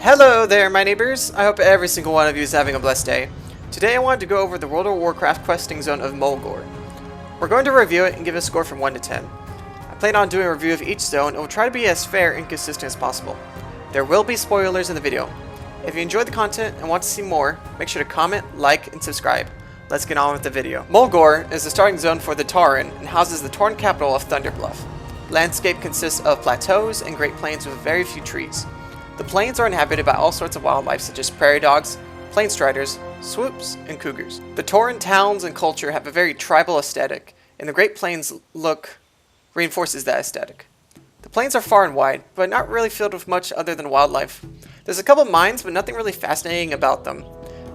Hello there, my neighbors. I hope every single one of you is having a blessed day. Today I wanted to go over the World of Warcraft questing zone of Mulgore. We're going to review it and give it a score from 1 to 10. I plan on doing a review of each zone and will try to be as fair and consistent as possible. There will be spoilers in the video. If you enjoyed the content and want to see more, make sure to comment, like, and subscribe. Let's get on with the video. Mulgore is the starting zone for the Tauren and houses the Tauren capital of Thunderbluff. Landscape consists of plateaus and great plains with very few trees. The plains are inhabited by all sorts of wildlife such as prairie dogs, plain striders, swoops, and cougars. The Tauren towns and culture have a very tribal aesthetic, and the Great Plains look reinforces that aesthetic. The plains are far and wide, but not really filled with much other than wildlife. There's a couple mines, but nothing really fascinating about them.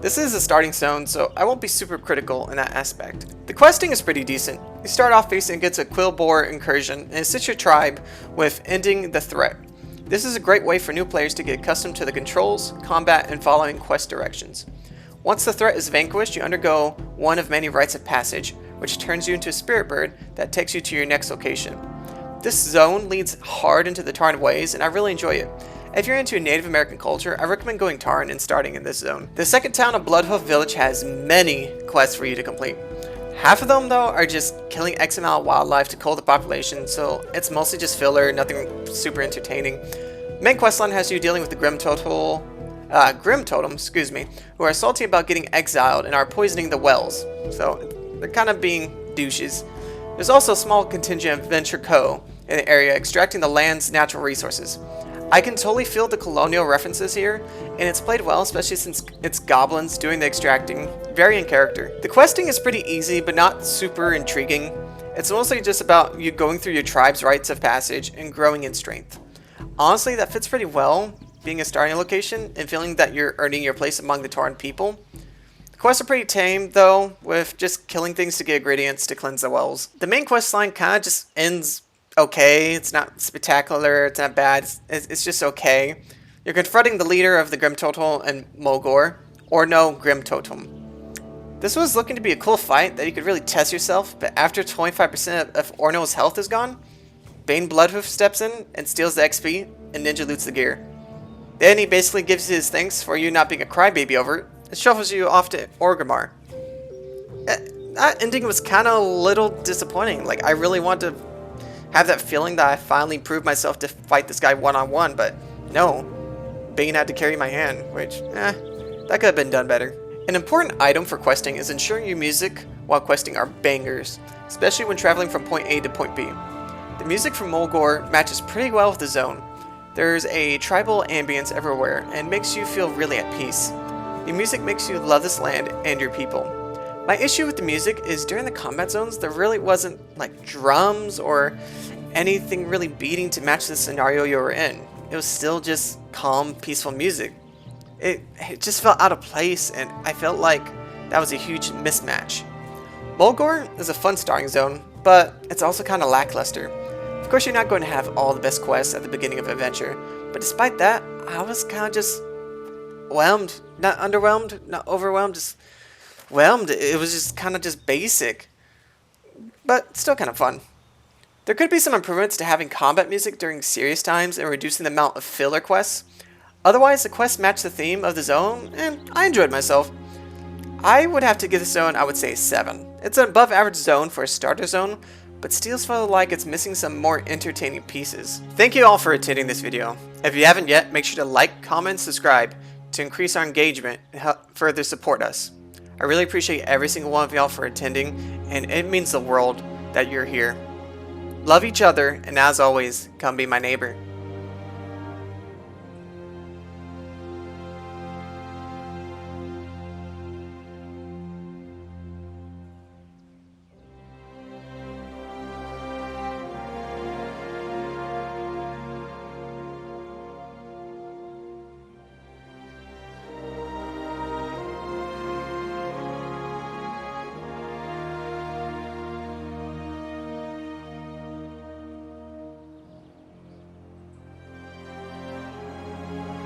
This is a starting zone, so I won't be super critical in that aspect. The questing is pretty decent. You start off facing against a Quillboar incursion, and assist your tribe with ending the threat. This is a great way for new players to get accustomed to the controls, combat, and following quest directions. Once the threat is vanquished, you undergo one of many rites of passage, which turns you into a spirit bird that takes you to your next location. This zone leads hard into the Tauren ways, and I really enjoy it. If you're into Native American culture, I recommend going Tauren and starting in this zone. The second town of Bloodhoof Village has many quests for you to complete. Half of them, though, are just killing X amount of wildlife to cull the population, so it's mostly just filler, nothing super entertaining. Main questline has you dealing with the Grim Totem, who are salty about getting exiled and are poisoning the wells, so they're kind of being douches. There's also a small contingent of Venture Co. in the area extracting the land's natural resources. I can totally feel the colonial references here, and it's played well, especially since it's goblins doing the extracting, very in character. The questing is pretty easy, but not super intriguing. It's mostly just about you going through your tribe's rites of passage and growing in strength. Honestly, that fits pretty well, being a starting location and feeling that you're earning your place among the Tauren people. The quests are pretty tame, though, with just killing things to get ingredients to cleanse the wells. The main quest line kind of just ends okay. It's not spectacular, it's not bad, it's just okay. You're confronting the leader of the Grim Totem and Mulgore, or no Grim Totem. This was looking to be a cool fight that you could really test yourself, but after 25% of Orno's health is gone, Bane Bloodhoof steps in and steals the XP, and Ninja loots the gear. Then he basically gives his thanks for you not being a crybaby over it, and shuffles you off to Orgrimmar. That ending was kind of a little disappointing. Like, I really wanted to have that feeling that I finally proved myself to fight this guy one-on-one, but no. Bane had to carry my hand, which, that could have been done better. An important item for questing is ensuring your music while questing are bangers, especially when traveling from point A to point B. The music from Mulgore matches pretty well with the zone. There's a tribal ambience everywhere and makes you feel really at peace. The music makes you love this land and your people. My issue with the music is during the combat zones, there really wasn't like drums or anything really beating to match the scenario you were in. It was still just calm, peaceful music. It just felt out of place, and I felt like that was a huge mismatch. Mulgore is a fun starting zone, but it's also kind of lackluster. Of course, you're not going to have all the best quests at the beginning of an adventure, but despite that, I was kind of just whelmed. Not underwhelmed, not overwhelmed, just whelmed. It was just kind of just basic, but still kind of fun. There could be some improvements to having combat music during serious times and reducing the amount of filler quests. Otherwise, the quests match the theme of the zone, and I enjoyed myself. I would have to give this zone, I would say, a 7. It's an above average zone for a starter zone, but still felt like it's missing some more entertaining pieces. Thank you all for attending this video. If you haven't yet, make sure to like, comment, and subscribe to increase our engagement and help further support us. I really appreciate every single one of y'all for attending, and it means the world that you're here. Love each other, and as always, come be my neighbor.